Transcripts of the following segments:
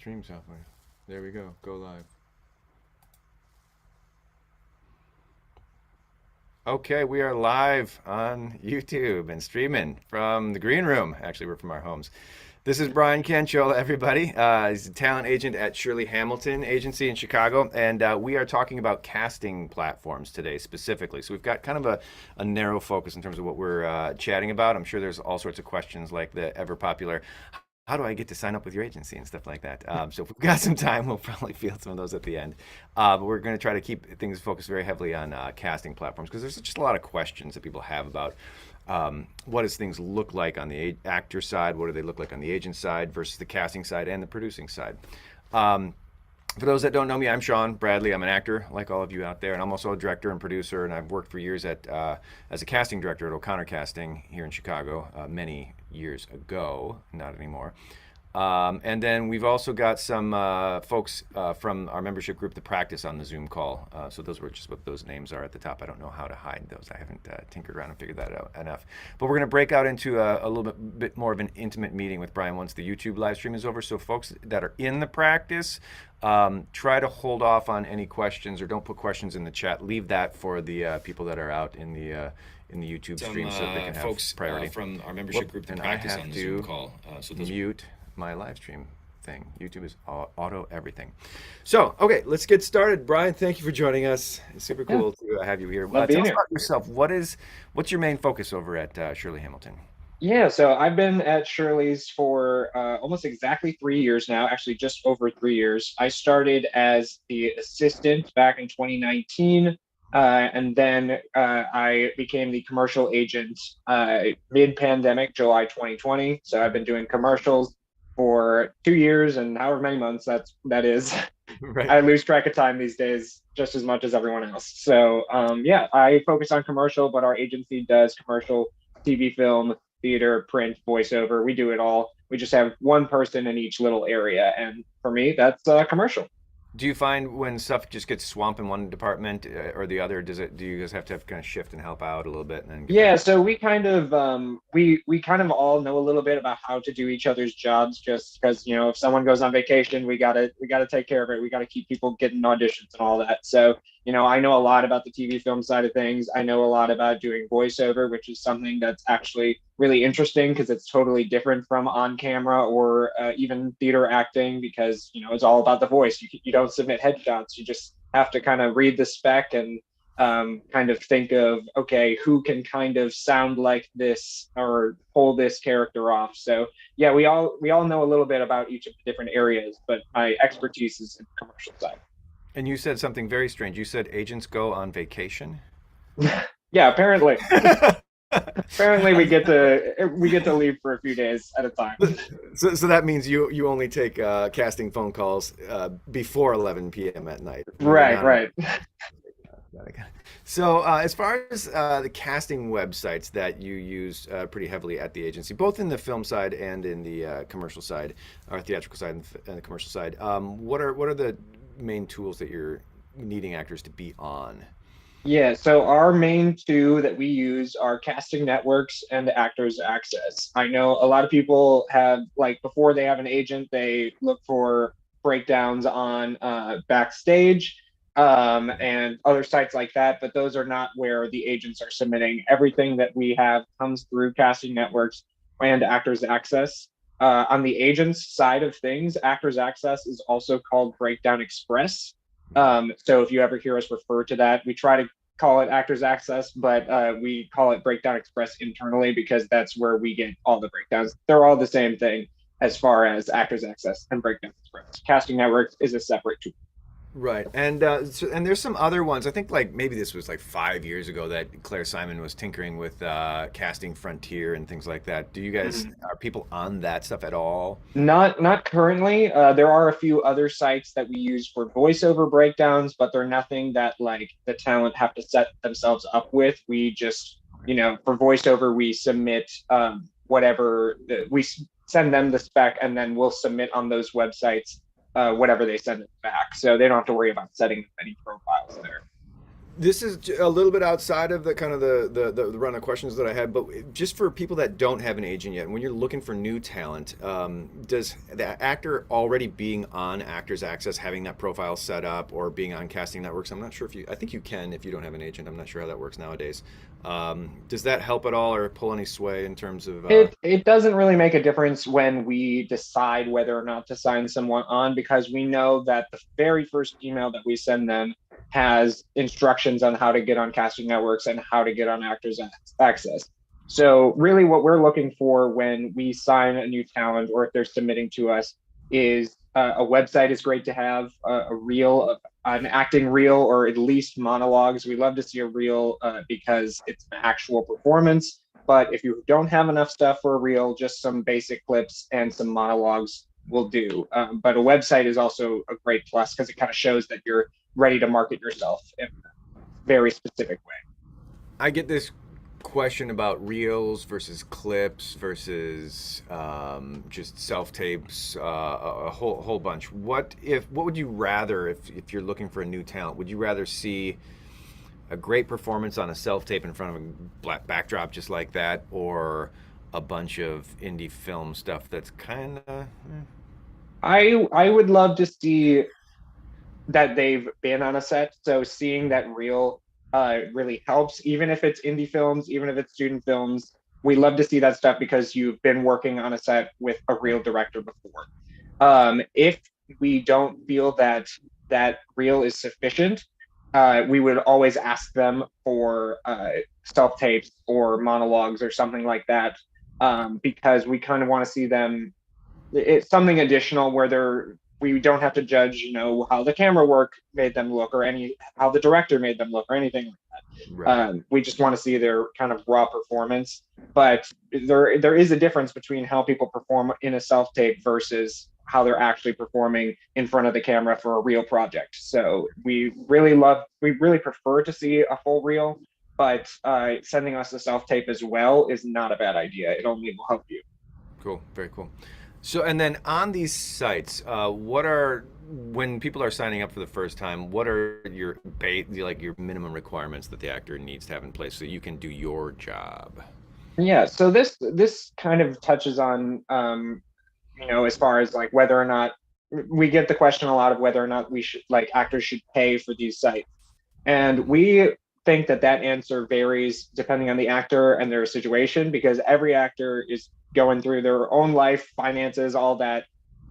stream software. There we go. Go live. Okay, we are live on YouTube and streaming from the green room. Actually, we're from our homes. This is Brian Canchola, everybody. He's a talent agent at Shirley Hamilton Agency in Chicago, and we are talking about casting platforms today specifically. So we've got kind of a narrow focus in terms of what we're chatting about. I'm sure there's all sorts of questions like the ever popular, how do I get to sign up with your agency and stuff like that? So if we've got some time, we'll probably field some of those at the end. But we're going to try to keep things focused very heavily on casting platforms because there's just a lot of questions that people have about what does things look like on the actor side, what do they look like on the agent side versus the casting side and the producing side. For those that don't know me, I'm Sean Bradley. I'm an actor, like all of you out there, and I'm also a director and producer. And I've worked for years as a casting director at O'Connor Casting here in Chicago, many years ago, not anymore. And then we've also got some folks from our membership group, The Practice, on the Zoom call. So those were just what those names are at the top. I don't know how to hide those. I haven't tinkered around and figured that out enough. But we're going to break out into a little bit more of an intimate meeting with Brian once the YouTube live stream is over. So folks that are in The Practice, try to hold off on any questions or don't put questions in the chat. Leave that for the people that are out in the YouTube stream so they can have folks priority. From our membership group, The Practice, on the Zoom call. So mute my live stream thing. YouTube is auto everything. So, okay, let's get started. Brian, thank you for joining us. It's super cool to have you here. Tell us about yourself. What's your main focus over at Shirley Hamilton? Yeah, so I've been at Shirley's for almost exactly 3 years now, actually just over 3 years. I started as the assistant back in 2019, and then I became the commercial agent mid-pandemic, July 2020. So I've been doing commercials for 2 years and however many months that is. Right. I lose track of time these days just as much as everyone else. So yeah, I focus on commercial, but our agency does commercial, TV, film, theater, print, voiceover. We do it all. We just have one person in each little area. And for me, that's commercial. Do you find when stuff just gets swamped in one department or the other, do you guys have to kind of shift and help out a little bit? And then yeah, so we kind of we kind of all know a little bit about how to do each other's jobs, just because if someone goes on vacation, we gotta take care of it. We gotta keep people getting auditions and all that. So I know a lot about the TV film side of things. I know a lot about doing voiceover, which is something that's actually really interesting because it's totally different from on camera or even theater acting because it's all about the voice. You don't submit headshots. You just have to kind of read the spec and kind of think of, okay, who can kind of sound like this or pull this character off. So yeah, we all know a little bit about each of the different areas, but my expertise is in the commercial side. And you said something very strange. You said agents go on vacation? Yeah, apparently. Apparently we get to leave for a few days at a time. So that means you only take casting phone calls before 11 p.m. at night. Right. So as far as the casting websites that you use pretty heavily at the agency, both in the film side and in the commercial side, or theatrical side and the commercial side, what are the main tools that you're needing actors to be on? Yeah, so our main two that we use are casting networks and Actors Access. I know a lot of people have, before they have an agent, they look for breakdowns on Backstage and other sites like that, but those are not where the agents are submitting. Everything that we have comes through casting networks and Actors Access. On the agent's side of things, Actors Access is also called Breakdown Express. So if you ever hear us refer to that, we try to call it Actors Access, but we call it Breakdown Express internally because that's where we get all the breakdowns. They're all the same thing as far as Actors Access and Breakdown Express. Casting Networks is a separate tool. Right, and there's some other ones. I think maybe this was 5 years ago that Claire Simon was tinkering with Casting Frontier and things like that. Do you guys are people on that stuff at all? Not currently. There are a few other sites that we use for voiceover breakdowns, but they're nothing that the talent have to set themselves up with. We just for voiceover we submit whatever we send them the spec, and then we'll submit on those websites whatever they send it back. So they don't have to worry about setting any profiles there. This is a little bit outside of the kind of the run of questions that I had, but just for people that don't have an agent yet, when you're looking for new talent, does the actor already being on Actors Access, having that profile set up, or being on casting networks? I'm not sure if you. I think you can if you don't have an agent. I'm not sure how that works nowadays. Does that help at all, or pull any sway in terms of? It doesn't really make a difference when we decide whether or not to sign someone on, because we know that the very first email that we send them has instructions on how to get on casting networks and how to get on Actors Access. So really what we're looking for when we sign a new talent, or if they're submitting to us, is a website is great to have, a reel, an acting reel, or at least monologues. We love to see a reel because it's an actual performance. But if you don't have enough stuff for a reel, just some basic clips and some monologues will do. But a website is also a great plus because it kind of shows that you're ready to market yourself in a very specific way. I get this question about reels versus clips versus just self tapes, a whole bunch. What would you rather, if you're looking for a new talent, would you rather see a great performance on a self tape in front of a black backdrop just like that, or a bunch of indie film stuff that's kind of? I would love to see that they've been on a set. So seeing that reel really helps, even if it's indie films, even if it's student films. We love to see that stuff because you've been working on a set with a real director before. If we don't feel that that reel is sufficient, we would always ask them for self tapes or monologues or something like that, because we kind of want to see them. It's something additional where we don't have to judge, how the camera work made them look, or how the director made them look, or anything like that. Right. We just want to see their kind of raw performance. But there is a difference between how people perform in a self tape versus how they're actually performing in front of the camera for a real project. So we really prefer to see a full reel, but sending us a self tape as well is not a bad idea. It only will help you. Cool. Very cool. So, and then on these sites, when people are signing up for the first time, what are your minimum requirements that the actor needs to have in place so you can do your job? Yeah, so this kind of touches on, as far as like whether or not we get the question a lot of whether or not we should, like, actors should pay for these sites. And we think that that answer varies depending on the actor and their situation, because every actor is going through their own life, finances, all that.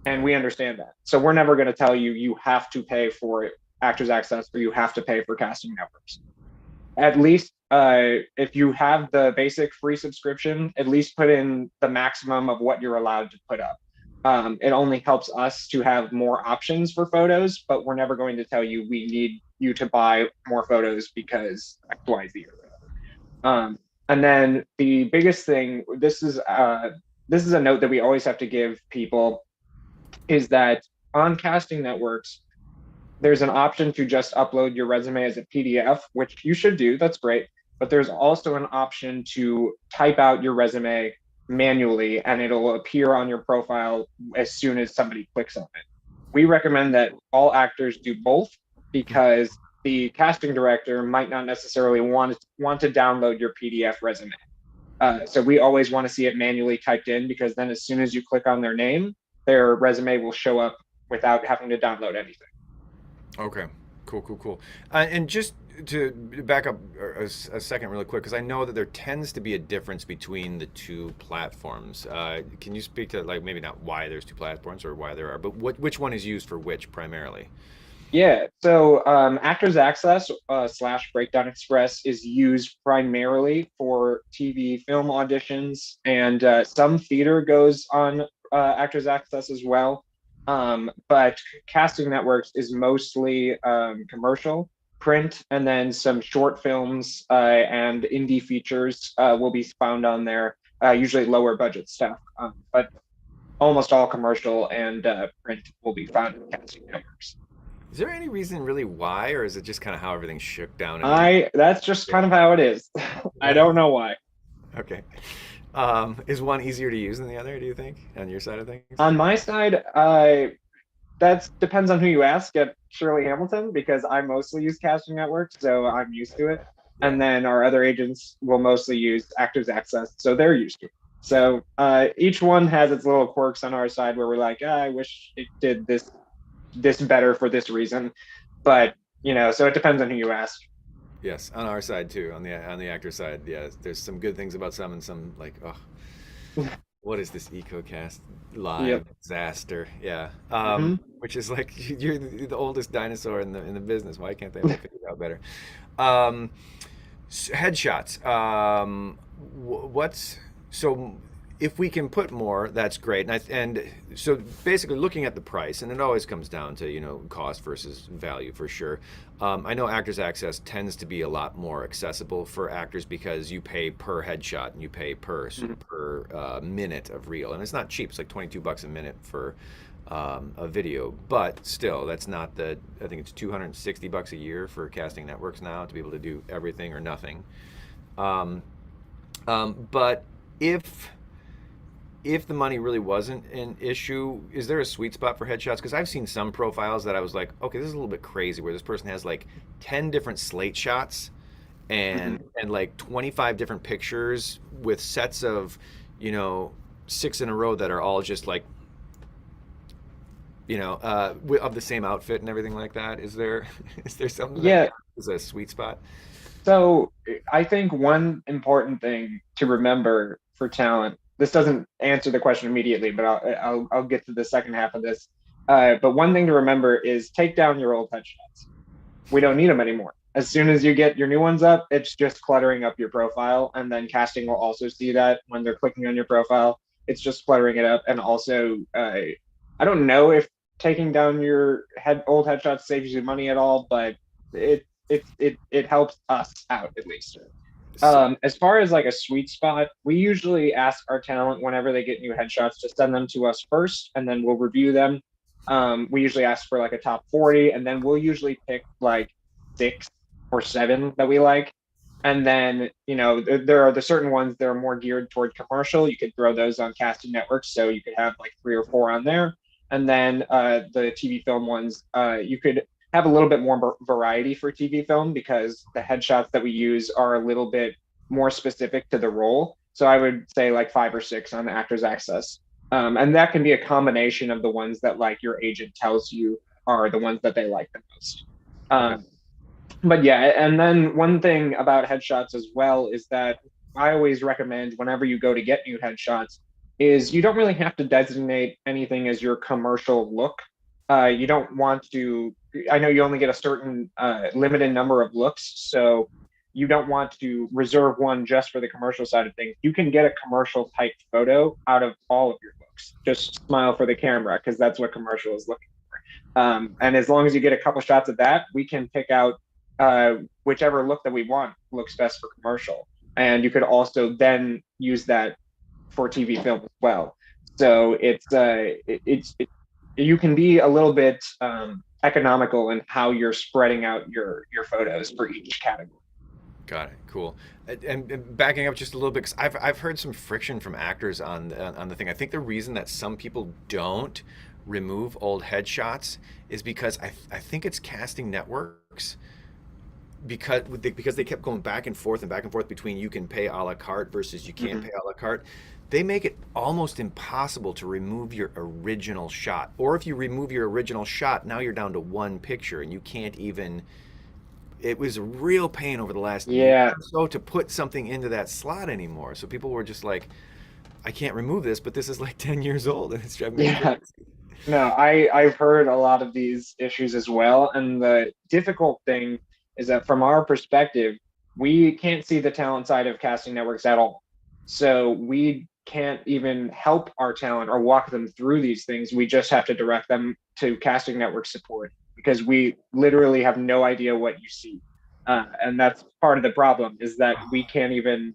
And we understand that. So we're never going to tell you, you have to pay for Actors Access or you have to pay for casting networks. At least if you have the basic free subscription, at least put in the maximum of what you're allowed to put up. It only helps us to have more options for photos, but we're never going to tell you we need you to buy more photos because X, Y, Z. And then the biggest thing, this is a note that we always have to give people, is that on casting networks, there's an option to just upload your resume as a PDF, which you should do. That's great. But there's also an option to type out your resume manually, and it'll appear on your profile as soon as somebody clicks on it. We recommend that all actors do both, because the casting director might not necessarily want to download your PDF resume. So we always want to see it manually typed in, because then as soon as you click on their name, their resume will show up without having to download anything. Okay, cool. And just to back up a second really quick, because I know that there tends to be a difference between the two platforms. Can you speak to, like, maybe not why there's two platforms or why there are, but which one is used for which primarily? Yeah, so Actors Access / Breakdown Express is used primarily for TV film auditions, and some theater goes on Actors Access as well. But Casting Networks is mostly commercial, print, and then some short films and indie features will be found on there, usually lower budget stuff. But almost all commercial and print will be found in Casting Networks. Is there any reason really why, or is it just kind of how everything's shook down? That's just kind of how it is. I don't know why. Okay. Is one easier to use than the other, do you think, on your side of things? On my side, That depends on who you ask at Shirley Hamilton, because I mostly use casting networks, so I'm used to it. Yeah. And then our other agents will mostly use Actors Access, so they're used to it. So each one has its little quirks on our side where we're like, I wish it did this better for this reason. But so it depends on who you ask. Yes, on our side too, on the actor side. Yeah, there's some good things about some and some like, oh, what is this EcoCast live Yep. disaster? Yeah, Hmm. which is like you're the oldest dinosaur in the business. Why can't they figure it out better? Um, Headshots. What's so? If we can put more, that's great. And so basically, looking at the price, and it always comes down to cost versus value for sure. I know Actors Access tends to be a lot more accessible for actors because you pay per headshot and you pay per minute of reel, and it's not cheap. It's like $22 a minute for a video, but still, that's not the. I think it's $260 a year for casting networks now to be able to do everything or nothing. Um, but if the money really wasn't an issue, is there a sweet spot for headshots? Because I've seen some profiles that I was like, okay, this is a little bit crazy, where this person has like 10 different slate shots and Hmm. like 25 different pictures with sets of, you know, 6 in a row that are all just like of the same outfit and everything like that. Is there is there something that Yeah. is a sweet spot? So I think one important thing to remember for talent, this doesn't answer the question immediately, but I'll get to the second half of this. But one thing to remember is take down your old headshots. We don't need them anymore. As soon as you get your new ones up, it's just cluttering up your profile, and then casting will also see that when they're clicking on your profile. It's just cluttering it up, and also I don't know if taking down your old headshots saves you money at all, but it helps us out at least. So, As far as like a sweet spot, we usually ask our talent whenever they get new headshots to send them to us first, and then we'll review them. We usually ask for like a top 40, and then we'll usually pick like 6 or 7 that we like. And then, there are the certain ones that are more geared toward commercial. You could throw those on casting networks. So you could have like 3 or 4 on there. And then the TV film ones, you could have a little bit more variety for TV film because the headshots that we use are a little bit more specific to the role. So I would say like 5 or 6 on the Actors Access. And that can be a combination of the ones that like your agent tells you are the ones that they like the most. okay. Um, but yeah, and then one thing about headshots as well is that I always recommend whenever you go to get new headshots is you don't really have to designate anything as your commercial look. You don't want to. I know you only get a certain limited number of looks, so you don't want to reserve one just for the commercial side of things. You can get a commercial type photo out of all of your looks. Just smile for the camera because that's what commercial is looking for. And as long as you get a couple shots of that, we can pick out whichever look that we want looks best for commercial. And you could also then use that for TV film as well. So you can be a little bit economical in how you're spreading out your photos for each category. Got it. Cool. And backing up just a little bit, because I've heard some friction from actors on the thing. I think the reason that some people don't remove old headshots is because I think it's casting networks because they kept going back and back and forth between you can pay a la carte versus you can't Mm-hmm. pay a la carte. They make it almost impossible to remove your original shot. Or if you remove your original shot, now you're down to one picture and you can't even. It was a real pain over the last year Yeah, or so to put something into that slot anymore. So people were just like, I can't remove this, but this is like 10 years old and it's driving me yeah. crazy. No, I've heard a lot of these issues as well, and the difficult thing is that from our perspective, we can't see the talent side of casting networks at all. So we can't even help our talent or walk them through these things. We just have to direct them to casting network support because we literally have no idea what you see. And that's part of the problem is that we can't even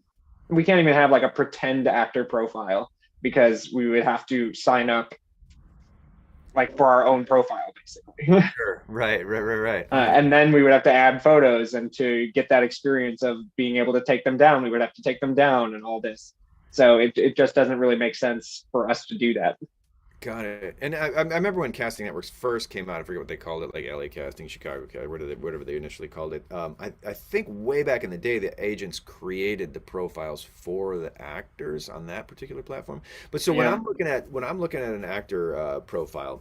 have like a pretend actor profile because we would have to sign up like for our own profile basically. Sure. Right. And then we would have to add photos, and to get that experience of being able to take them down we would have to take them down and all this. So it just doesn't really make sense for us to do that. Got it. And I remember when casting networks first came out. I forget what they called it, like LA Casting, Chicago Casting, whatever they initially called it. I think way back in the day, the agents created the profiles for the actors on that particular platform. But so Yeah. when I'm looking at an actor profile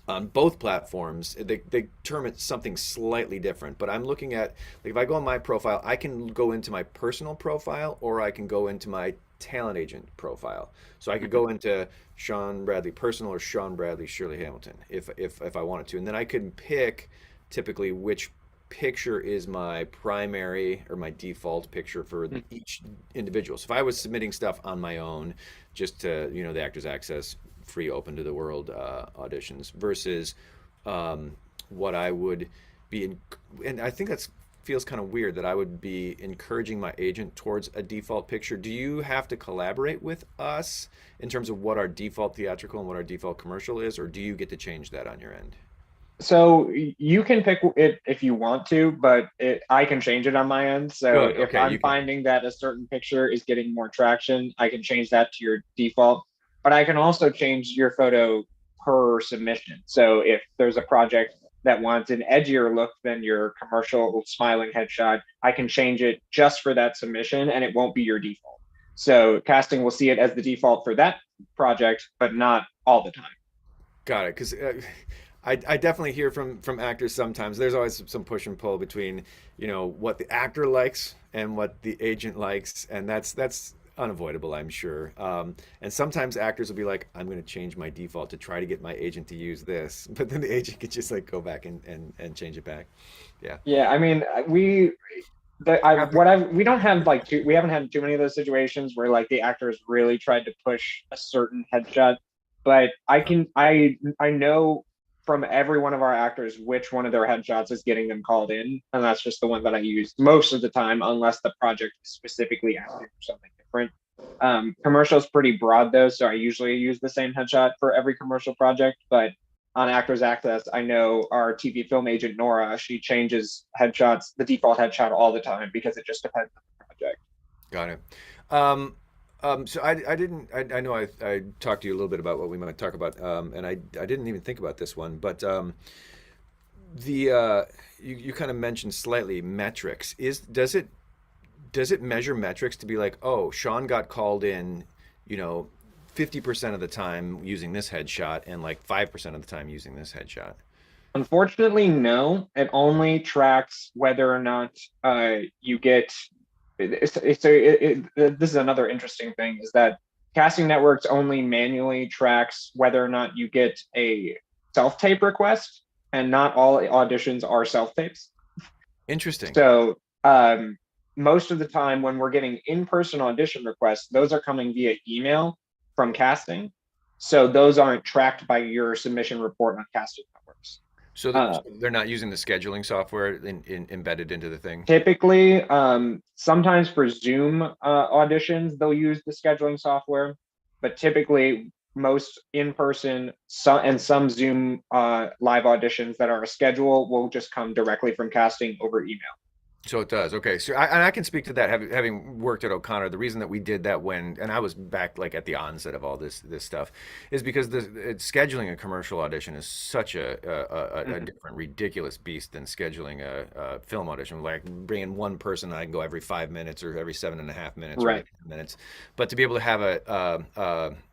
on both platforms, they term it something slightly different. But I'm looking at, like, if I go on my profile, I can go into my personal profile or I can go into my talent agent profile. So I could go into Sean Bradley personal or Sean Bradley Shirley Hamilton if I wanted to, and then I can pick typically which picture is my primary or my default picture for each individual. So if I was submitting stuff on my own, just to, the Actors Access free open to the world auditions versus what I would be in, and I think that's feels kind of weird that I would be encouraging my agent towards a default picture. Do you have to collaborate with us in terms of what our default theatrical and what our default commercial is, or do you get to change that on your end? So you can pick it if you want to, but I can change it on my end. So Good. if Okay, I'm you can. finding that a certain picture is getting more traction, I can change that to your default. But I can also change your photo per submission. So if there's a project that wants an edgier look than your commercial smiling headshot, I can change it just for that submission and it won't be your default. So casting will see it as the default for that project, but not all the time. Got it. Because I definitely hear from actors sometimes. There's always some push and pull between what the actor likes and what the agent likes, and that's unavoidable, I'm sure. And sometimes actors will be like, I'm going to change my default to try to get my agent to use this, but then the agent could just like go back and change it back. Yeah. Yeah, I mean, we don't have like we haven't had too many of those situations where like the actors really tried to push a certain headshot, but I know from every one of our actors which one of their headshots is getting them called in, and that's just the one that I use most of the time, unless the project is specifically asking for something different. Commercial's pretty broad though, so I usually use the same headshot for every commercial project, but on Actors Access, I know our TV film agent Nora, she changes headshots, the default headshot all the time because it just depends on the project. Got it. Um, so I didn't I know I talked to you a little bit about what we might talk about, and I didn't even think about this one, but the you kind of mentioned slightly metrics. Does it measure metrics to be like, oh, Sean got called in, you know, 50% of the time using this headshot and like 5% of the time using this headshot? Unfortunately, no. It only tracks whether or not you get. This is another interesting thing is that casting networks only manually tracks whether or not you get a self tape request, and not all auditions are self tapes. Interesting. So most of the time when we're getting in-person audition requests, those are coming via email from casting. So those aren't tracked by your submission report on casting networks. So Uh, they're not using the scheduling software embedded into the thing. Typically, sometimes for Zoom auditions, they'll use the scheduling software, but typically most in-person and some Zoom live auditions that are a schedule will just come directly from casting over email. So it does. Okay. So I can speak to that, having worked at O'Connor. The reason that we did that and I was back like at the onset of all this stuff, is because scheduling a commercial audition is such a Mhm. different, ridiculous beast than scheduling a film audition. Like bringing one person, I can go every 5 minutes or every 7.5 minutes or every Right. 10 minutes. But to be able to have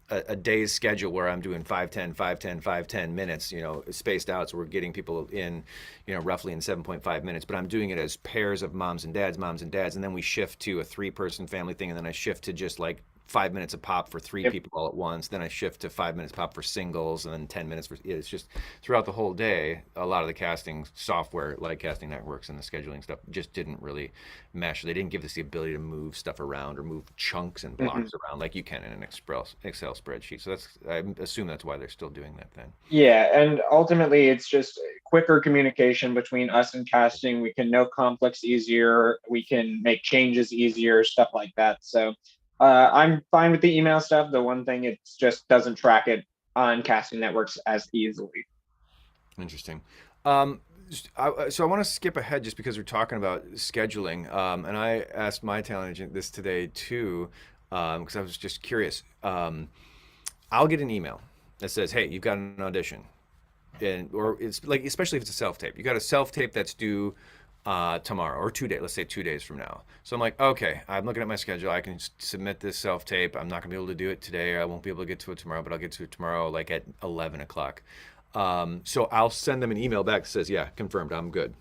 a day's schedule where I'm doing 5, 10, 5, 10, 5, 10 minutes, spaced out. So we're getting people in, roughly in 7.5 minutes, but I'm doing it as pairs of moms and dads. And then we shift to a 3-person family thing. And then I shift to just like 5 minutes a pop for three Yep. people all at once. Then I shift to 5 minutes pop for singles and then 10 minutes for, it's just throughout the whole day. A lot of the casting software, like casting networks and the scheduling stuff, just didn't really mesh. They didn't give us the ability to move stuff around or move chunks and Mhm. blocks around like you can in an Excel spreadsheet. So I assume that's why they're still doing that then. Yeah, and ultimately it's just quicker communication between us and casting. We can know conflicts easier, we can make changes easier, stuff like that. So I'm fine with the email stuff. The one thing it just doesn't track it on casting networks as easily. Interesting. So I want to skip ahead just because we're talking about scheduling. And I asked my talent agent this today too, because I was just curious. I'll get an email that says, hey, you've got an audition. And or it's like, especially if it's a self-tape, you got a self-tape that's due tomorrow or 2 days, let's say 2 days from now. So I'm like, okay, I'm looking at my schedule. I can submit this self-tape. I'm not gonna be able to do it today, or I won't be able to get to it tomorrow, but I'll get to it tomorrow, like at 11 o'clock. So I'll send them an email back that says, yeah, confirmed, I'm good.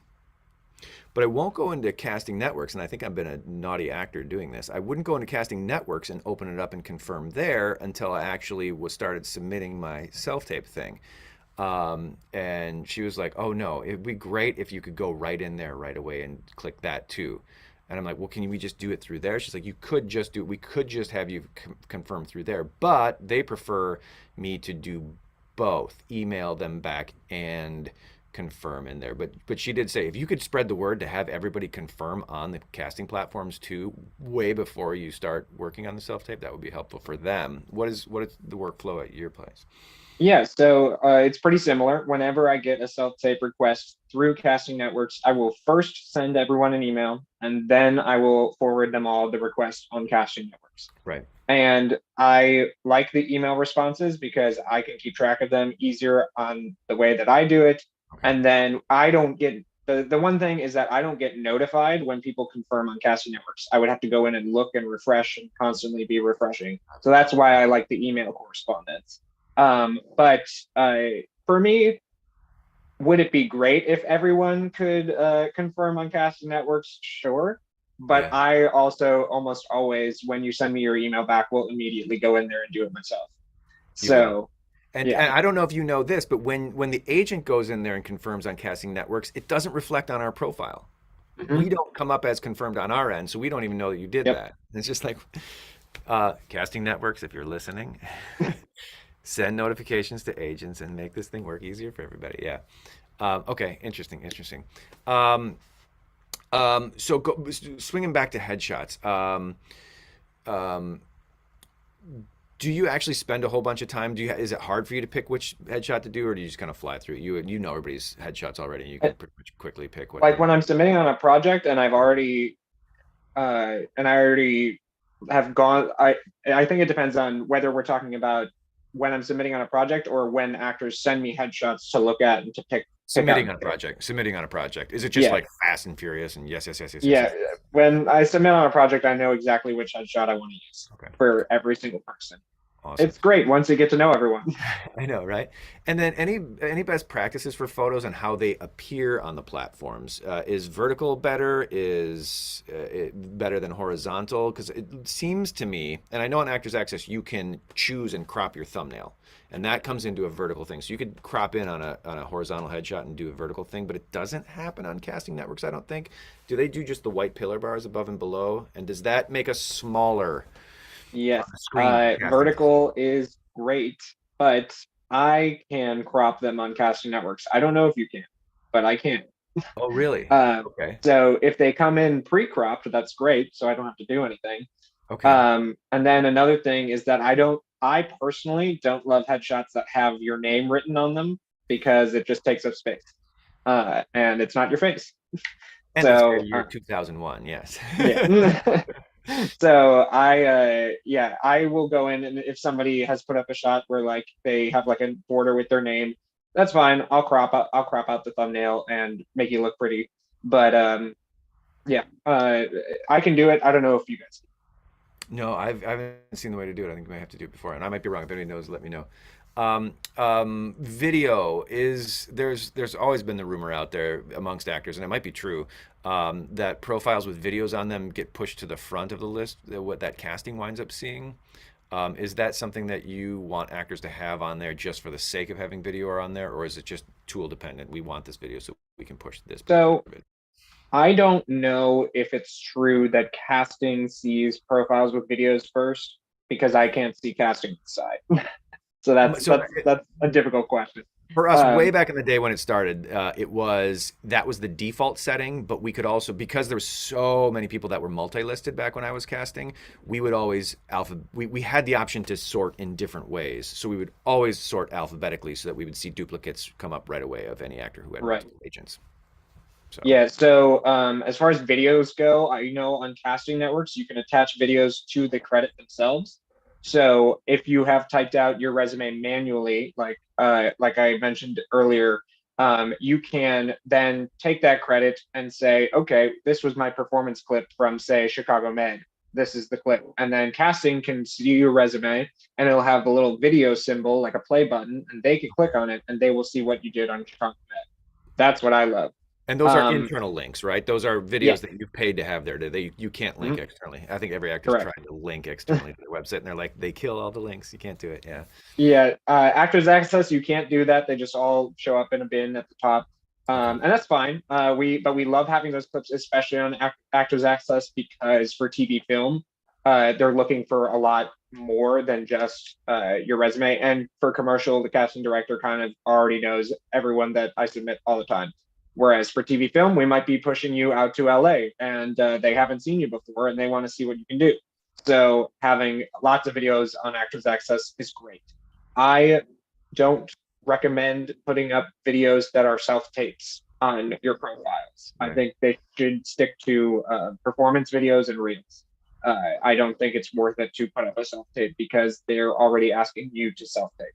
But I won't go into casting networks, and I think I've been a naughty actor doing this. I wouldn't go into casting networks and open it up and confirm there until I actually was started submitting my self-tape thing. And she was like, "Oh no, it'd be great if you could go right in there right away and click that too." And I'm like, "Well, can we just do it through there?" She's like, "You could just do it. We could just have you confirm through there, but they prefer me to do both, email them back and confirm in there." But she did say if you could spread the word to have everybody confirm on the casting platforms too, way before you start working on the self tape, that would be helpful for them. What is the workflow at your place? Yeah, so it's pretty similar. Whenever I get a self-tape request through casting networks, I will first send everyone an email, and then I will forward them all the request on casting networks. Right. And I like the email responses because I can keep track of them easier on the way that I do it. Okay. And then I don't get the one thing is that I don't get notified when people confirm on casting networks. I would have to go in and look and refresh and constantly be refreshing. So that's why I like the email correspondence. But for me, would it be great if everyone could confirm on casting networks? Sure. But Yeah. I also almost always, when you send me your email back, will immediately go in there and do it myself. You will. So, And, yeah. and I don't know if you know this, but when the agent goes in there and confirms on casting networks, it doesn't reflect on our profile. Mhm. We don't come up as confirmed on our end, so we don't even know that you did Yep. that. It's just like casting networks, if you're listening, send notifications to agents and make this thing work easier for everybody. Yeah. Okay. Interesting. Interesting. So swinging back to headshots. Um, do you actually spend a whole bunch of time? Is it hard for you to pick which headshot to do, or do you just kind of fly through it? You know everybody's headshots already, and you can pretty much quickly pick what. Like when I'm submitting on a project and I already have gone. I think it depends on whether we're talking about when I'm submitting on a project or when actors send me headshots to look at and to pick Submitting out. on a project. Submitting on a project. Is it just Yeah. like fast and furious and yes, yes, yes, yes, yes, Yeah, yes? when I submit on a project, I know exactly which headshot I want to use Okay. for every single person. Awesome. It's great once you get to know everyone. I know, right? And then any best practices for photos and how they appear on the platforms? Is vertical better? Is it better than horizontal? Because it seems to me, and I know on Actors Access you can choose and crop your thumbnail, and that comes into a vertical thing. So you could crop in on a horizontal headshot and do a vertical thing, but it doesn't happen on casting networks, I don't think. Do they do just the white pillar bars above and below? And does that make us smaller? Yes, Screen vertical is great, but I can crop them on casting networks. I don't know if you can, but I can. Oh, really? Okay. So if they come in pre-cropped, that's great. So I don't have to do anything. Okay. And then another thing is that I personally don't love headshots that have your name written on them because it just takes up space. And it's not your face. And so it's year 2001, yes. yeah. So I will go in, and if somebody has put up a shot where like they have like a border with their name, that's fine. I'll crop out the thumbnail and make it look pretty. But I can do it. I don't know if you guys can. No, I haven't seen the way to do it. I think I might have to do it before, and I might be wrong. If anybody knows, let me know. Video is there's always been the rumor out there amongst actors, and it might be true, that profiles with videos on them get pushed to the front of the list. What that casting winds up seeing. Is that something that you want actors to have on there just for the sake of having video on there, or is it just tool dependent? We want this video so we can push this. So I don't know if it's true that casting sees profiles with videos first because I can't see casting side. So that's a difficult question. For us, way back in the day when it started, that was the default setting, but we could also, because there were so many people that were multi-listed back when I was casting, we would always we had the option to sort in different ways. So we would always sort alphabetically so that we would see duplicates come up right away of any actor who had multiple agents. So. Yeah, so as far as videos go, I know on casting networks, you can attach videos to the credit themselves. So if you have typed out your resume manually, like I mentioned earlier, you can then take that credit and say, okay, this was my performance clip from, say, Chicago Med. This is the clip. And then casting can see your resume and it'll have a little video symbol, like a play button, and they can click on it and they will see what you did on Chicago Med. That's what I love. And those are internal links, right? Those are Yeah. videos that you paid to have there. You can't link externally. I think every actor's Correct. trying to link externally to their website, and they're like, they kill all the links. You can't do it. Yeah. Yeah, Actors Access, you can't do that. They just all show up in a bin at the top, and that's fine. We love having those clips, especially on Actors Access, because for TV film, they're looking for a lot more than just your resume. And for commercial, the casting director kind of already knows everyone that I submit all the time. Whereas for TV film, we might be pushing you out to LA, and they haven't seen you before, and they want to see what you can do. So having lots of videos on Actors Access is great. I don't recommend putting up videos that are self-tapes on your profiles. Right. I think they should stick to performance videos and reels. I don't think it's worth it to put up a self-tape because they're already asking you to self-tape.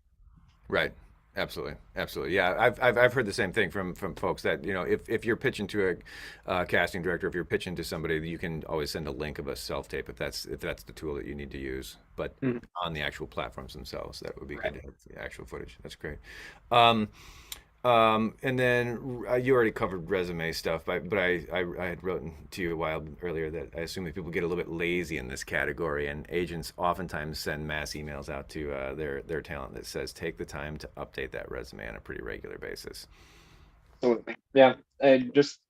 Right. Absolutely. Absolutely. Yeah. I've heard the same thing from folks that, if you're pitching to a casting director, if you're pitching to somebody, you can always send a link of a self-tape if that's the tool that you need to use. But on the actual platforms themselves, that would be good to have the actual footage. That's great. And then you already covered resume stuff, but I had written to you a while earlier that I assume that people get a little bit lazy in this category, and agents oftentimes send mass emails out to their talent that says take the time to update that resume on a pretty regular basis. Absolutely. Yeah. Just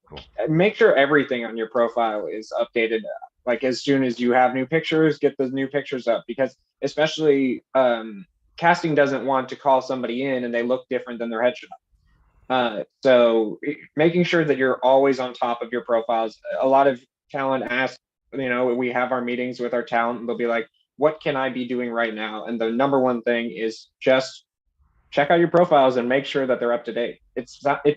make sure everything on your profile is updated. Like as soon as you have new pictures, get those new pictures up, because especially casting doesn't want to call somebody in and they look different than their headshot. So making sure that you're always on top of your profiles. A lot of talent ask, we have our meetings with our talent and they'll be like, what can I be doing right now? And the number one thing is just check out your profiles and make sure that they're up to date. It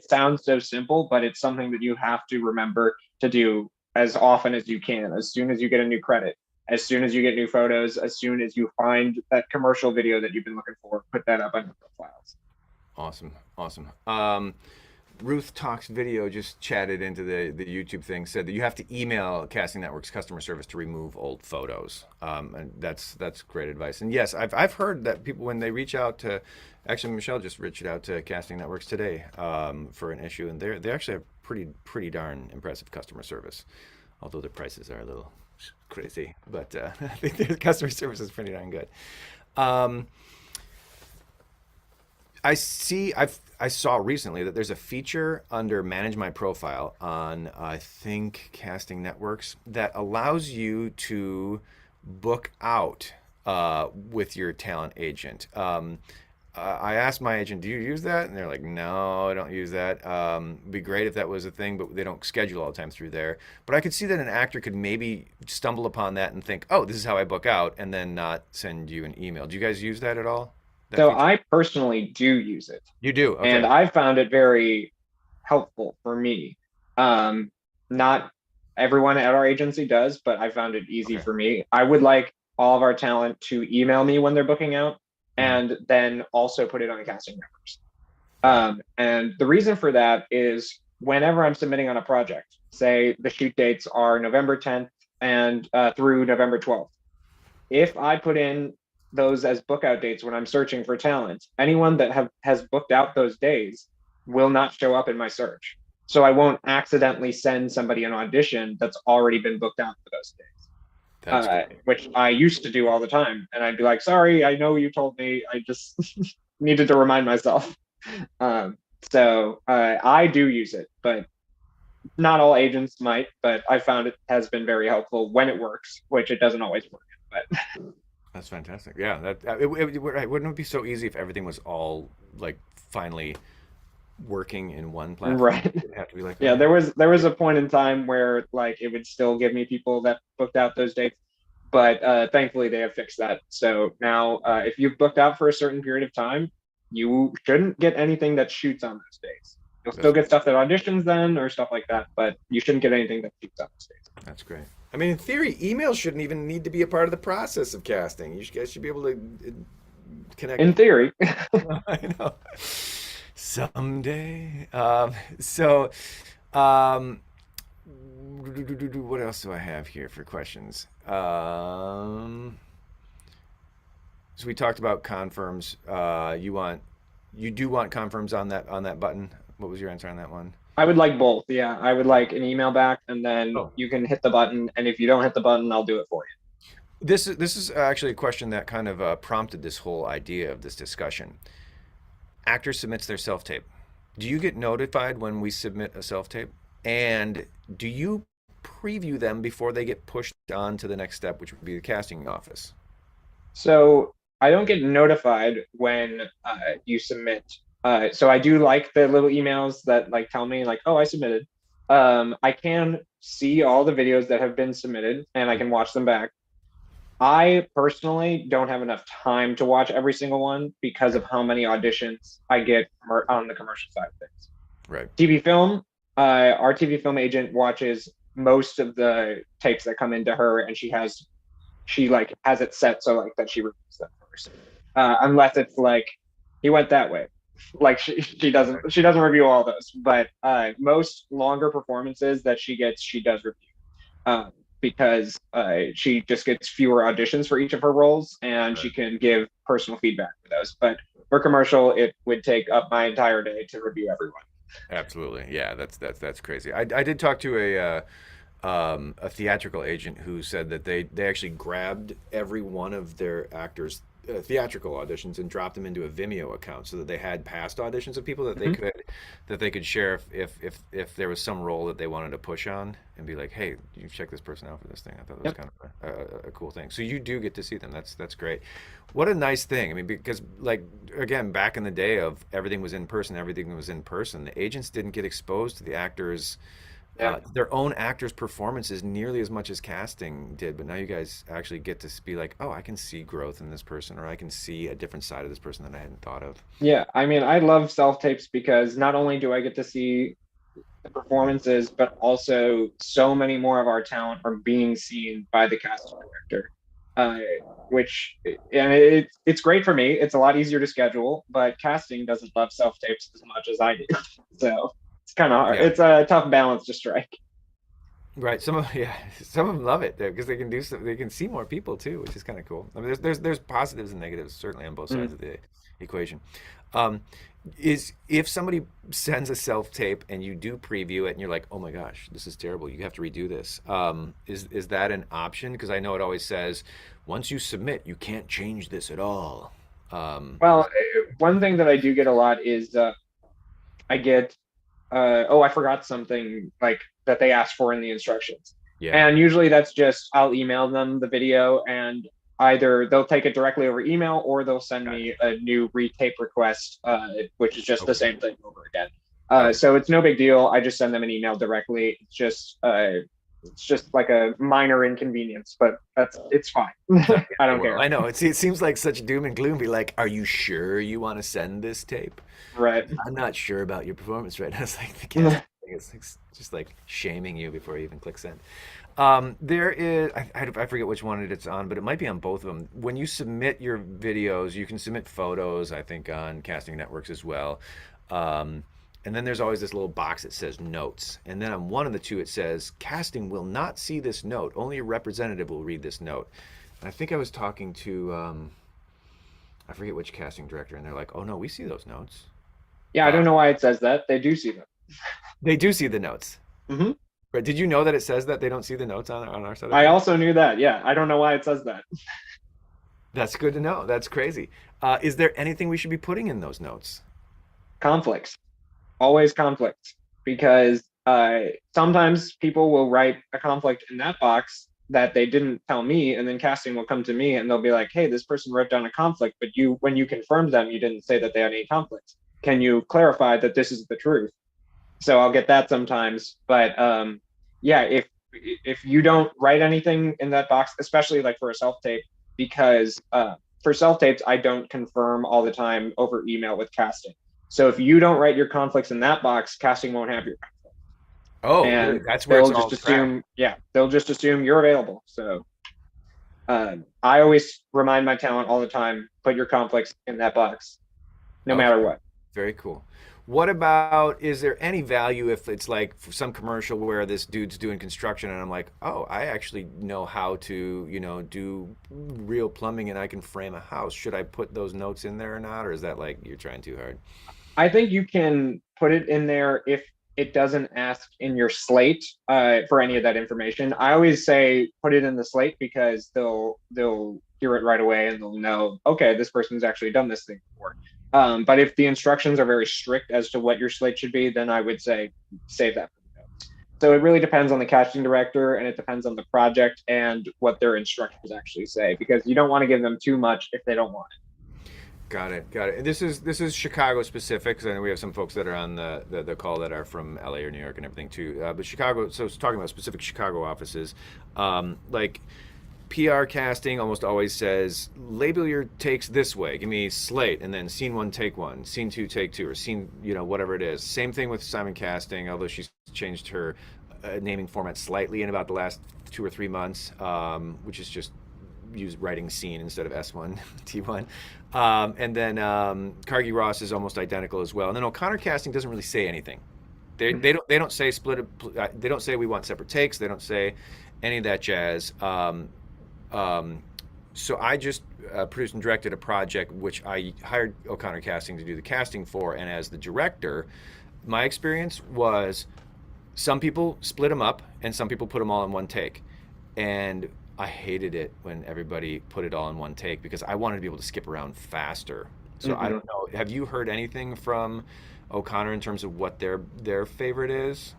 sounds so simple, but it's something that you have to remember to do as often as you can. As soon as you get a new credit, as soon as you get new photos, as soon as you find that commercial video that you've been looking for, put that up on your profiles. Awesome. Ruth Talks Video just chatted into the YouTube thing, said that you have to email Casting Network's customer service to remove old photos. And that's great advice. And yes, I've heard that people, when they reach out to, actually Michelle just reached out to Casting Networks today for an issue, and they actually have pretty darn impressive customer service, although their prices are a little crazy. But I think their customer service is pretty darn good. I saw recently that there's a feature under Manage My Profile on, I think, Casting Networks that allows you to book out with your talent agent. I asked my agent, do you use that? And they're like, no, I don't use that. It'd be great if that was a thing, but they don't schedule all the time through there. But I could see that an actor could maybe stumble upon that and think, oh, this is how I book out, and then not send you an email. Do you guys use that at all? So I personally do use it. You do? Okay. And I found it very helpful for me. Not everyone at our agency does, but I found it easy for me. I would like all of our talent to email me when they're booking out and then also put it on Casting Networks. And the reason for that is whenever I'm submitting on a project, say the shoot dates are November 10th and through November 12th. If I put in those as book out dates when I'm searching for talent, anyone that has booked out those days will not show up in my search. So I won't accidentally send somebody an audition that's already been booked out for those days. Which I used to do all the time. And I'd be like, sorry, I know you told me, I just needed to remind myself. So I do use it, but not all agents might, but I found it has been very helpful when it works, which it doesn't always work. But that's fantastic. Yeah, wouldn't it be so easy if everything was all like finally working in one platform? Right. It'd have to be like, yeah, there was a point in time where like it would still give me people that booked out those dates, but thankfully they have fixed that. So now if you've booked out for a certain period of time, you shouldn't get anything that shoots on those days. You'll still get stuff that auditions then or stuff like that, but you shouldn't get anything that shoots on those days. That's great. I mean, in theory, email shouldn't even need to be a part of the process of casting. You guys should be able to connect. In theory. I know. Someday. Um, what else do I have here for questions? So we talked about confirms. You do want confirms on that button. What was your answer on that one? I would like both. Yeah, I would like an email back, and then Oh. you can hit the button. And if you don't hit the button, I'll do it for you. This is actually a question that kind of prompted this whole idea of this discussion. Actor submits their self tape. Do you get notified when we submit a self tape? And do you preview them before they get pushed on to the next step, which would be the casting office? So I don't get notified when you submit. So I do like the little emails that like tell me like, oh, I submitted. I can see all the videos that have been submitted and I can watch them back. I personally don't have enough time to watch every single one because of how many auditions I get on the commercial side of things. Right. TV film, our TV film agent watches most of the tapes that come into her, and she like has it set so like that she reviews them first, unless it's like he went that way. Like she doesn't review all those, but most longer performances that she gets, she does review. Because she just gets fewer auditions for each of her roles, and she can give personal feedback for those. But for commercial, it would take up my entire day to review everyone. Absolutely, yeah. That's crazy. I did talk to a theatrical agent who said that they actually grabbed every one of their actors' theatrical auditions and dropped them into a Vimeo account so that they had past auditions of people that they could share if there was some role that they wanted to push on and be like, hey, you check this person out for this thing. I thought that was kind of a cool thing. So you do get to see them. That's great. What a nice thing. I mean, because like again, back in the day of everything was in person, the agents didn't get exposed to the actors. Their own actors' performances nearly as much as casting did, but now you guys actually get to be like, oh, I can see growth in this person, or I can see a different side of this person that I hadn't thought of. Yeah, I mean, I love self tapes because not only do I get to see the performances, but also so many more of our talent are being seen by the casting director, which and it's great for me. It's a lot easier to schedule, but casting doesn't love self tapes as much as I do, so it's kind of hard. Yeah. It's a tough balance to strike. Right. Some of them love it because they can do some, they can see more people too, which is kind of cool. I mean, there's positives and negatives certainly on both sides of the equation. Is if somebody sends a self tape and you do preview it and you're like, oh my gosh, this is terrible, you have to redo this. Is that an option? Because I know it always says once you submit, you can't change this at all. Well, one thing that I do get a lot is I get oh, I forgot something like that they asked for in the instructions. Yeah. And usually that's just I'll email them the video, and either they'll take it directly over email or they'll send me a new retape request, which is just the same thing over again. So it's no big deal. I just send them an email directly. It's just like a minor inconvenience, but it's fine. I don't care. I know it seems like such doom and gloom. Be like, are you sure you want to send this tape? Right. I'm not sure about your performance right now. It's like the kid. It's just like shaming you before you even click send. There is, I forget which one it's on, but it might be on both of them. When you submit your videos, you can submit photos, I think, on casting networks as well. And then there's always this little box that says notes. And then on one of the two, it says, casting will not see this note. Only a representative will read this note. And I think I was talking to, I forget which casting director, and they're like, oh no, we see those notes. Yeah, I don't know why it says that. They do see them. They do see the notes. Mm-hmm. But did you know that it says that they don't see the notes on our side? I also knew that. Yeah, I don't know why it says that. That's good to know. That's crazy. Is there anything we should be putting in those notes? Conflicts. Always conflicts. Because sometimes people will write a conflict in that box that they didn't tell me, and then casting will come to me and they'll be like, hey, this person wrote down a conflict, but when you confirmed them, you didn't say that they had any conflicts. Can you clarify that this is the truth? So I'll get that sometimes. But yeah, if you don't write anything in that box, especially like for a self-tape, because for self-tapes, I don't confirm all the time over email with casting. So if you don't write your conflicts in that box, casting won't have your conflict. Oh, really? and That's where it's they'll all just tracked. assume, yeah, they'll just assume you're available. So I always remind my talent all the time, put your conflicts in that box, no Okay. matter what. Very cool. What about, is there any value if it's like for some commercial where this dude's doing construction and I'm like, oh, I actually know how to, do real plumbing and I can frame a house. Should I put those notes in there or not? Or is that like you're trying too hard? I think you can put it in there if it doesn't ask in your slate for any of that information. I always say put it in the slate because they'll hear it right away and they'll know, okay, this person's actually done this thing before. But if the instructions are very strict as to what your slate should be, then I would say save that for the notes. So it really depends on the casting director and it depends on the project and what their instructions actually say because you don't want to give them too much if they don't want it. Got it. Got it. This is Chicago specific because I know we have some folks that are on the call that are from LA or New York and everything too. But Chicago. So it's talking about specific Chicago offices, like PR casting almost always says label your takes this way. Give me slate and then scene one, take one, scene two, take two, or scene whatever it is. Same thing with Simon casting, although she's changed her naming format slightly in about the last 2 or 3 months, which is just use writing scene instead of S1, T1. And then Cargie Ross is almost identical as well. And then O'Connor casting doesn't really say anything. They don't say split it. They don't say we want separate takes. They don't say any of that jazz. So I just produced and directed a project which I hired O'Connor Casting to do the casting for, and as the director, my experience was some people split them up and some people put them all in one take, and I hated it when everybody put it all in one take because I wanted to be able to skip around faster. So I Mm-hmm. don't know. Have you heard anything from O'Connor in terms of what their favorite is?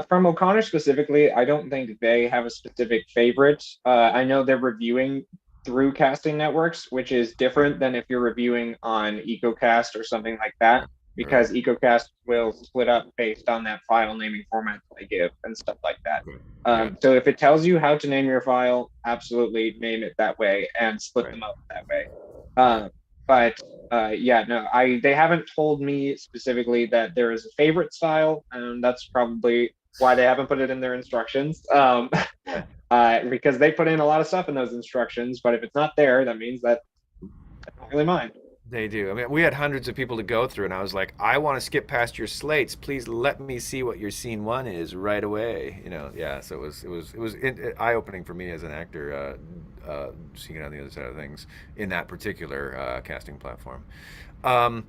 From O'Connor specifically, I don't think they have a specific favorite. I know they're reviewing through casting networks, which is Okay. different than if you're reviewing on EcoCast or something like that, Right. because EcoCast will split up based on that file naming format that they give and stuff like that. Okay. Yeah. So if it tells you how to name your file, absolutely name it that way and split Right. them up that way. Right. But yeah, no, I they haven't told me specifically that there is a favorite style, and that's probably why they haven't put it in their instructions. Yeah. Because they put in a lot of stuff in those instructions, but if it's not there, that means that I don't really mind. They do. I mean, we had hundreds of people to go through, and I was like, I want to skip past your slates. Please let me see what your scene one is right away. Yeah. So it was eye opening for me as an actor, seeing it on the other side of things in that particular casting platform. Um,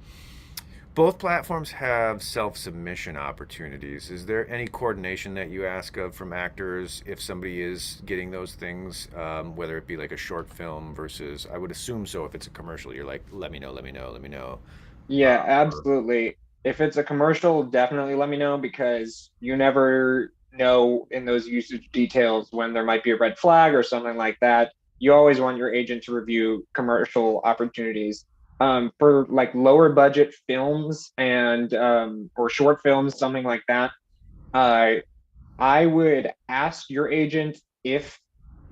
both platforms have self-submission opportunities. Is there any coordination that you ask of from actors if somebody is getting those things, whether it be like a short film versus, I would assume so if it's a commercial, you're like, let me know, let me know, let me know. Yeah, Or, absolutely. If it's a commercial, definitely let me know because you never know in those usage details when there might be a red flag or something like that. You always want your agent to review commercial opportunities. For like lower budget films and or short films, something like that. Uh, I would ask your agent if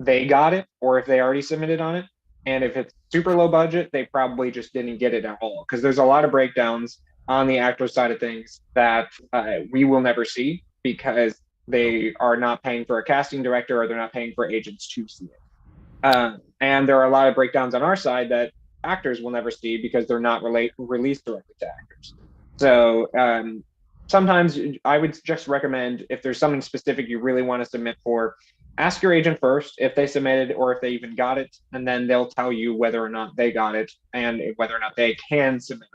they got it or if they already submitted on it. And if it's super low budget, they probably just didn't get it at all. Because there's a lot of breakdowns on the actor side of things that we will never see because okay, they are not paying for a casting director or they're not paying for agents to see it. And there are a lot of breakdowns on our side that actors will never see because they're not released directly to actors. got it. So sometimes I would just recommend if there's something specific you really want to submit for, ask your agent first if they submitted or if they even got it, and then they'll tell you whether or not they got it and whether or not they can submit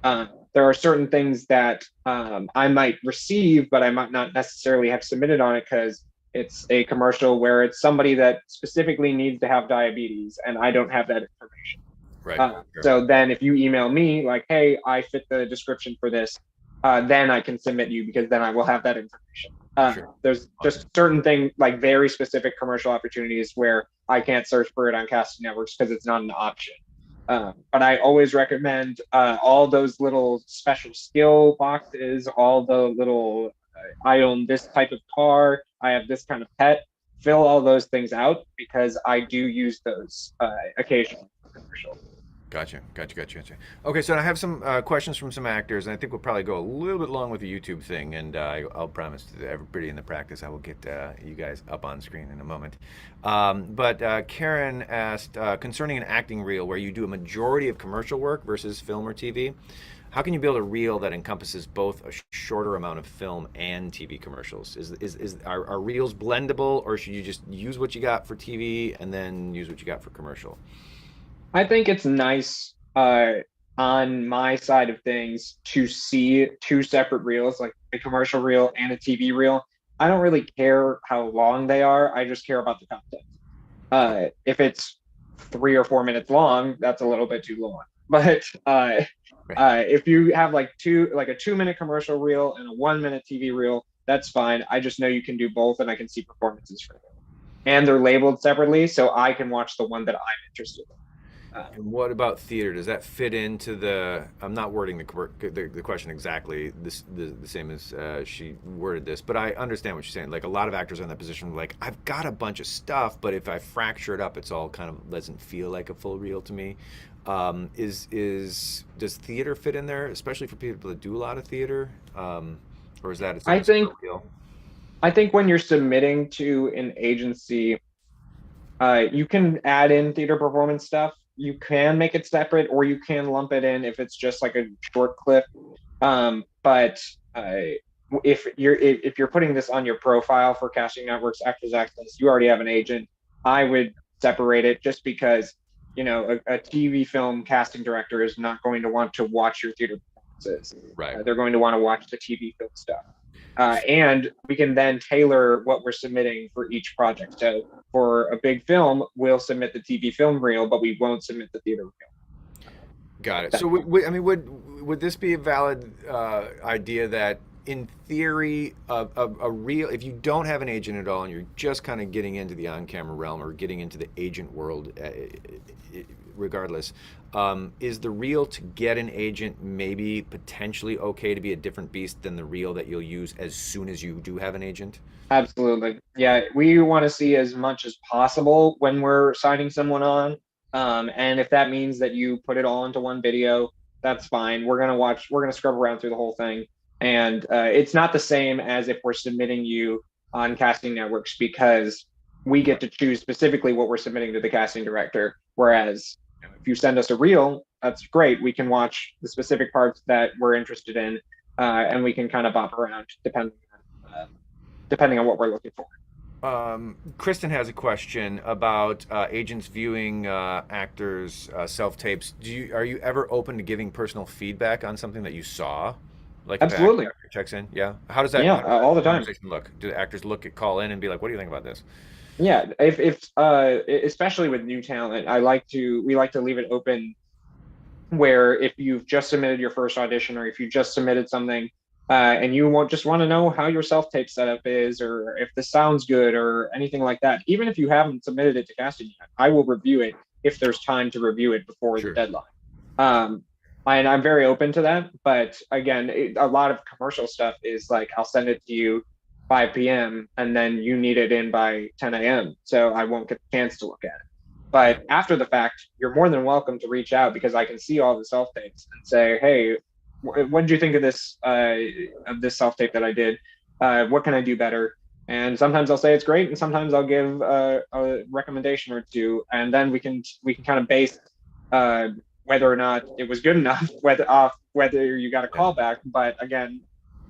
on. There are certain things that I might receive, but I might not necessarily have submitted on it because it's a commercial where it's somebody that specifically needs to have diabetes, and I don't have that information. Right. Sure. So then if you email me like, hey, I fit the description for this, then I can submit you because then I will have that information. Sure. There's Okay. just certain things like very specific commercial opportunities where I can't search for it on casting networks because it's not an option. But I always recommend all those little special skill boxes, all the little I own this type of car, I have this kind of pet. Fill all those things out because I do use those occasionally for commercials. Gotcha. Okay, so I have some questions from some actors, and I think we'll probably go a little bit long with the YouTube thing, and I'll promise to everybody in the practice I will get you guys up on screen in a moment. But Karen asked, concerning an acting reel where you do a majority of commercial work versus film or TV, how can you build a reel that encompasses both a shorter amount of film and TV commercials? Are reels blendable, or should you just use what you got for TV and then use what you got for commercial? I think it's nice on my side of things to see two separate reels, like a commercial reel and a TV reel. I don't really care how long they are. I just care about the content. If it's 3 or 4 minutes long, that's a little bit too long. But if you have like a 2 minute commercial reel and a 1 minute TV reel, that's fine. I just know you can do both, and I can see performances for them. And they're labeled separately, so I can watch the one that I'm interested in. And what about theater? Does that fit into the? I'm not wording the question exactly the same as she worded this, but I understand what she's saying. Like a lot of actors are in that position, like I've got a bunch of stuff, but if I fracture it up, it's all kind of doesn't feel like a full reel to me. Does theater fit in there, especially for people that do a lot of theater, or is that its I own think deal? I think when you're submitting to an agency, you can add in theater performance stuff. You can make it separate, or you can lump it in if it's just like a short clip. But if you're putting this on your profile for Casting Networks Actors Access, you already have an agent. I would separate it, just because a TV film casting director is not going to want to watch your theater performances. Right. They're going to want to watch the TV film stuff. And we can then tailor what we're submitting for each project. So for a big film, we'll submit the TV film reel, but we won't submit the theater reel. Got it. So, would this be a valid idea that, in theory, a reel, if you don't have an agent at all and you're just kind of getting into the on-camera realm or getting into the agent world, regardless, is the reel to get an agent maybe potentially okay to be a different beast than the reel that you'll use as soon as you do have an agent? Absolutely. Yeah, we want to see as much as possible when we're signing someone on. And if that means that you put it all into one video, that's fine. We're going to scrub around through the whole thing. And it's not the same as if we're submitting you on Casting Networks, because we get to choose specifically what we're submitting to the casting director. Whereas if you send us a reel, that's great. We can watch the specific parts that we're interested in, and we can kind of bop around depending on what we're looking for. Kristen has a question about agents viewing actors' self-tapes. Are you ever open to giving personal feedback on something that you saw? Like Absolutely. If the actor checks in, yeah. How does that? Yeah, how does that all the time. conversation look? Do the actors call in and be like, "What do you think about this?" Yeah, if especially with new talent, we like to leave it open, where if you've just submitted your first audition, or if you just submitted something, and you just want to know how your self-tape setup is, or if this sounds good, or anything like that, even if you haven't submitted it to casting yet, I will review it if there's time to review it before the deadline. And I'm very open to that. But again, a lot of commercial stuff is like, I'll send it to you 5 p.m. and then you need it in by 10 a.m. So I won't get the chance to look at it. But after the fact, you're more than welcome to reach out, because I can see all the self-tapes and say, hey, what did you think of this self-tape that I did? What can I do better? And sometimes I'll say it's great, and sometimes I'll give a recommendation or two, and then we can kind of base whether or not it was good enough, whether you got a callback. But again,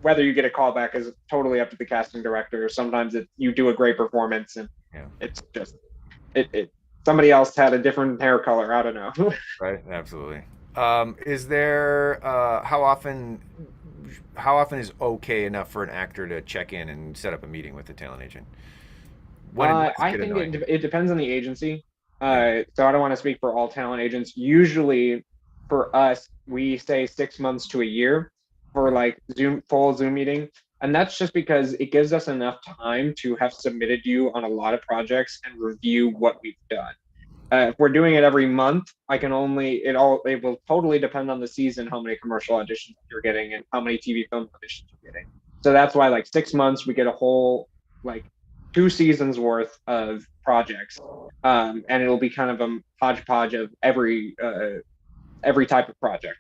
whether you get a callback is totally up to the casting director. Sometimes you do a great performance, and it's just somebody else had a different hair color. I don't know. Right. Absolutely. Is there how often is okay enough for an actor to check in and set up a meeting with the talent agent? I think it depends on the agency. So I don't want to speak for all talent agents. Usually for us, we say 6 months to a year for like full Zoom meeting. And that's just because it gives us enough time to have submitted you on a lot of projects and review what we've done. If we're doing it every month, it will totally depend on the season, how many commercial auditions you're getting and how many TV film auditions you're getting. So that's why, like, 6 months, we get a whole, like, 2 seasons worth of projects. And it'll be kind of a hodgepodge of every type of project.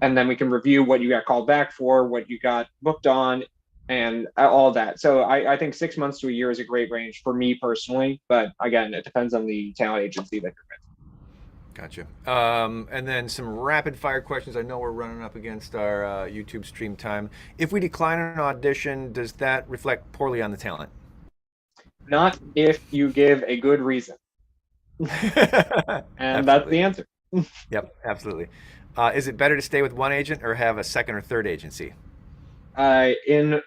And then we can review what you got called back for, what you got booked on, and all that. So I think 6 months to a year is a great range for me personally. But again, it depends on the talent agency that you're with. Gotcha. And then some rapid fire questions. I know we're running up against our YouTube stream time. If we decline an audition, does that reflect poorly on the talent? Not if you give a good reason. And that's the answer. Yep, absolutely. Is it better to stay with one agent or have a second or third agency? In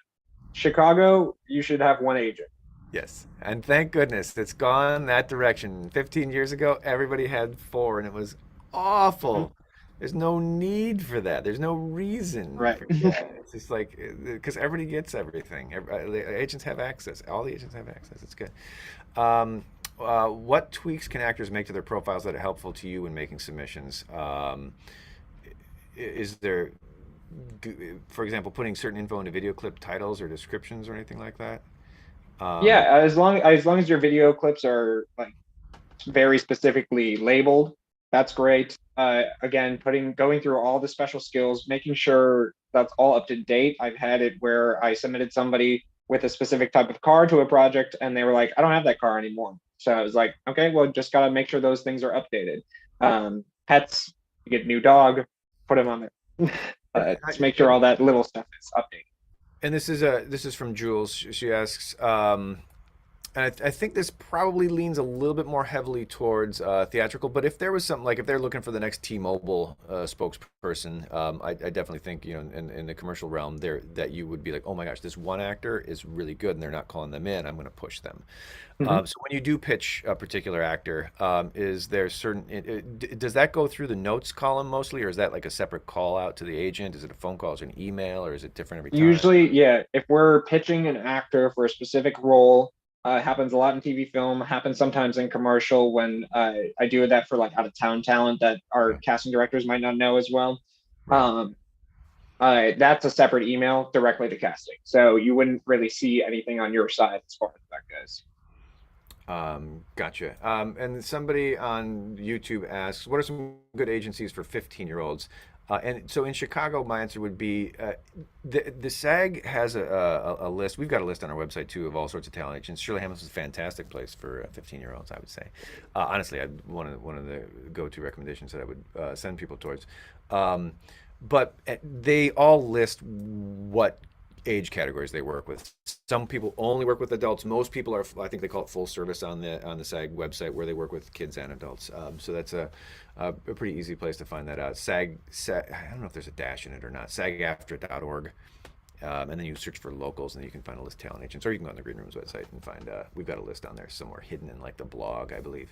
Chicago, you should have one agent. Yes, and thank goodness it's gone that direction. 15 years ago, everybody had four, and it was awful. There's no need for that. There's no reason Right. for that. It's just like, because everybody gets everything. The agents have access. All the agents have access. It's good. What tweaks can actors make to their profiles that are helpful to you when making submissions? Is there, for example, putting certain info into video clip titles or descriptions or anything like that? Yeah, as long as your video clips are like very specifically labeled, that's great. Again, going through all the special skills, making sure that's all up to date. I've had it where I submitted somebody with a specific type of car to a project, and they were like, "I don't have that car anymore." So I was like, "Okay, well, just gotta make sure those things are updated." Pets, you get a new dog, put them on there. Just make sure all that little stuff is updated. And this is from Jules. She asks, and I think this probably leans a little bit more heavily towards theatrical. But if there was something like if they're looking for the next T-Mobile spokesperson, I definitely think in the commercial realm there that you would be like, oh my gosh, this one actor is really good, and they're not calling them in. I'm going to push them. So when you do pitch a particular actor, is there certain does that go through the notes column mostly, or is that like a separate call out to the agent? Is it a phone call, is it an email, or is it different every time? Usually, yeah. If we're pitching an actor for a specific role, happens a lot in TV film, happens sometimes in commercial when I do that for like out of town talent that our casting directors might not know as well. That's a separate email directly to casting. So you wouldn't really see anything on your side as far as that goes. Gotcha. And somebody on YouTube asks, what are some good agencies for 15-year-olds? And so in Chicago, my answer would be the SAG has a list. We've got a list on our website too of all sorts of talent agents. Shirley Hamilton is a fantastic place for 15-year-olds, I would say. Honestly, one of the go-to recommendations that I would send people towards. But they all list what age categories they work with. Some people only work with adults. Most people are, I think they call it full service on the SAG website, where they work with kids and adults. So that's a pretty easy place to find that out. SAG, I don't know if there's a dash in it or not. SAGAFTRA.org. And then you search for locals, and then you can find a list of talent agents, or you can go on the Green Room's website and find. We've got a list on there somewhere hidden in like the blog, I believe.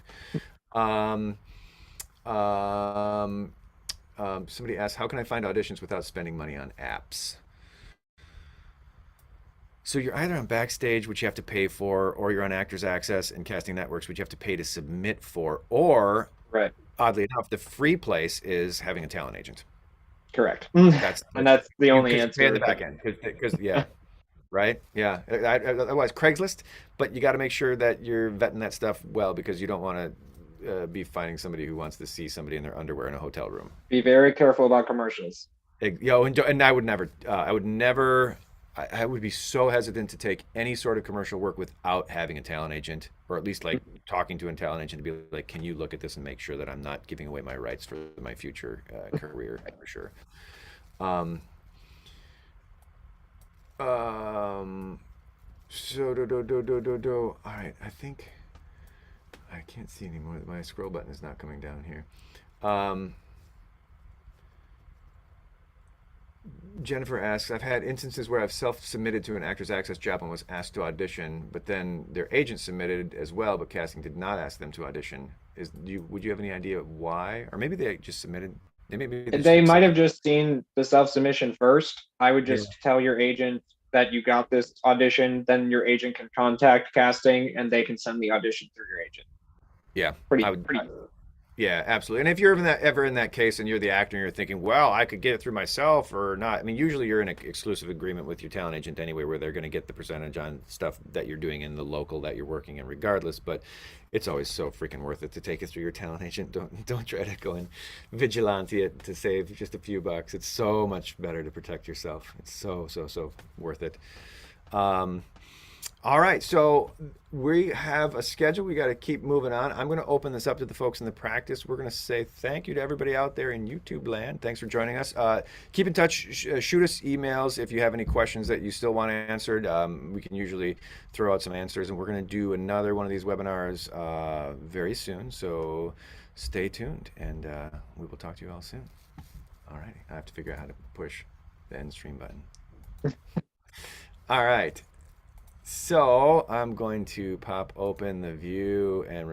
Somebody asked, how can I find auditions without spending money on apps? So you're either on Backstage, which you have to pay for, or you're on Actors Access and Casting Networks, which you have to pay to submit for, or, right, oddly enough, the free place is having a talent agent. Correct. That's the only answer. Pay at the back end, because yeah, right, yeah. Otherwise, Craigslist, but you got to make sure that you're vetting that stuff well, because you don't want to be finding somebody who wants to see somebody in their underwear in a hotel room. Be very careful about commercials. And I would never. I would be so hesitant to take any sort of commercial work without having a talent agent, or at least like talking to a talent agent to be like, can you look at this and make sure that I'm not giving away my rights for my future career, for sure. So all right, I think I can't see anymore. My scroll button is not coming down here. Jennifer asks, I've had instances where I've self-submitted to an Actors Access job and was asked to audition, but then their agent submitted as well, but casting did not ask them to audition. Would you have any idea why? Or maybe they just submitted. They might have just seen the self-submission first. I would just tell your agent that you got this audition, then your agent can contact casting and they can send the audition through your agent. Yeah. Pretty. Yeah, absolutely. And if you're ever in that case and you're the actor and you're thinking, well, I could get it through myself or not. I mean, usually you're in an exclusive agreement with your talent agent anyway, where they're going to get the percentage on stuff that you're doing in the local that you're working in, regardless. But it's always so freaking worth it to take it through your talent agent. Don't try to go and vigilante it to save just a few bucks. It's so much better to protect yourself. It's so worth it. Um, all right, so we have a schedule. We got to keep moving on. I'm going to open this up to the folks in the practice. We're going to say thank you to everybody out there in YouTube land. Thanks for joining us. Keep in touch. Shoot us emails if you have any questions that you still want answered. We can usually throw out some answers, and we're going to do another one of these webinars very soon. So stay tuned, and we will talk to you all soon. All right, I have to figure out how to push the end stream button. All right. So I'm going to pop open the view and